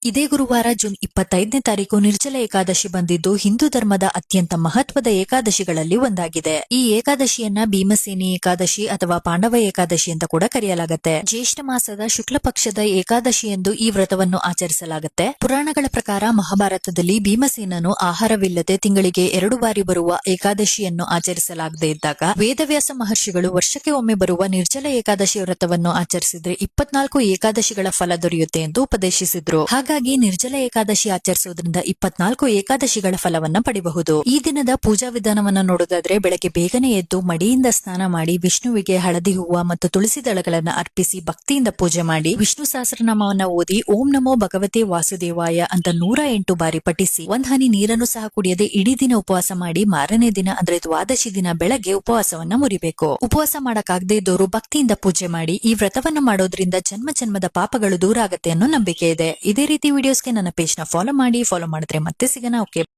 ಇದೇ ಗುರುವಾರ ಜೂನ್ 25ನೇ ತಾರೀಕು ನಿರ್ಜಲ ಏಕಾದಶಿ ಬಂದಿದ್ದು ಹಿಂದೂ ಧರ್ಮದ ಅತ್ಯಂತ ಮಹತ್ವದ ಏಕಾದಶಿಗಳಲ್ಲಿ ಒಂದಾಗಿದೆ. ಈ ಏಕಾದಶಿಯನ್ನ ಭೀಮಸೇನಿ ಏಕಾದಶಿ ಅಥವಾ ಪಾಂಡವ ಏಕಾದಶಿ ಅಂತ ಕೂಡ ಕರೆಯಲಾಗುತ್ತೆ. ಜ್ಯೇಷ್ಠ ಮಾಸದ ಶುಕ್ಲ ಪಕ್ಷದ ಏಕಾದಶಿ ಎಂದು ಈ ವ್ರತವನ್ನು ಆಚರಿಸಲಾಗುತ್ತೆ. ಪುರಾಣಗಳ ಪ್ರಕಾರ ಮಹಾಭಾರತದಲ್ಲಿ ಭೀಮಸೇನನು ಆಹಾರವಿಲ್ಲದೆ ತಿಂಗಳಿಗೆ 2 ಬಾರಿ ಬರುವ ಏಕಾದಶಿಯನ್ನು ಆಚರಿಸಲಾಗದೇ ಇದ್ದಾಗ ವೇದವ್ಯಾಸ ಮಹರ್ಷಿಗಳು ವರ್ಷಕ್ಕೆ ಒಮ್ಮೆ ಬರುವ ನಿರ್ಜಲ ಏಕಾದಶಿ ವ್ರತವನ್ನು ಆಚರಿಸಿದ್ರೆ 24 ಏಕಾದಶಿಗಳ ಫಲ ದೊರೆಯುತ್ತೆ ಎಂದು ಉಪದೇಶಿಸಿದ್ರು. ಹಾಗಾಗಿ ನಿರ್ಜಲ ಏಕಾದಶಿ ಆಚರಿಸುವುದರಿಂದ 24 ಏಕಾದಶಿಗಳ ಫಲವನ್ನ ಪಡೆಯಬಹುದು. ಈ ದಿನದ ಪೂಜಾ ವಿಧಾನವನ್ನ ನೋಡೋದಾದ್ರೆ ಬೆಳಗ್ಗೆ ಬೇಗನೆ ಎದ್ದು ಮಡಿಯಿಂದ ಸ್ನಾನ ಮಾಡಿ ವಿಷ್ಣುವಿಗೆ ಹಳದಿ ಹೂವ ಮತ್ತು ತುಳಸಿ ದಳಗಳನ್ನ ಅರ್ಪಿಸಿ ಭಕ್ತಿಯಿಂದ ಪೂಜೆ ಮಾಡಿ ವಿಷ್ಣು ಸಹಸ್ರನಾಮವನ್ನ ಓದಿ ಓಂ ನಮೋ ಭಗವತೆ ವಾಸುದೇವಾಯ ಅಂತ 108 ಬಾರಿ ಪಠಿಸಿ ಒಂದ್ ಹನಿ ನೀರನ್ನು ಸಹ ಕುಡಿಯದೆ ಇಡೀ ದಿನ ಉಪವಾಸ ಮಾಡಿ ಮಾರನೇ ದಿನ ಅಂದ್ರೆ ದ್ವಾದಶಿ ದಿನ ಬೆಳಗ್ಗೆ ಉಪವಾಸವನ್ನ ಮುರಿಬೇಕು. ಉಪವಾಸ ಮಾಡಕ್ಕಾಗದೇ ಇದ್ದವರು ಭಕ್ತಿಯಿಂದ ಪೂಜೆ ಮಾಡಿ ಈ ವ್ರತವನ್ನ ಮಾಡೋದ್ರಿಂದ ಜನ್ಮ ಜನ್ಮದ ಪಾಪಗಳು ದೂರ ಆಗತ್ತೆ ಅನ್ನೋ ನಂಬಿಕೆ ಇದೆ. ಇದೇ ರೀತಿ ವಿಡಿಯೋಸ್ಗೆ ನನ್ನ ಪೇಜ್ ನ ಫಾಲೋ ಮಾಡಿದ್ರೆ ಮತ್ತೆ ಸಿಗೋಣ. ಓಕೆ.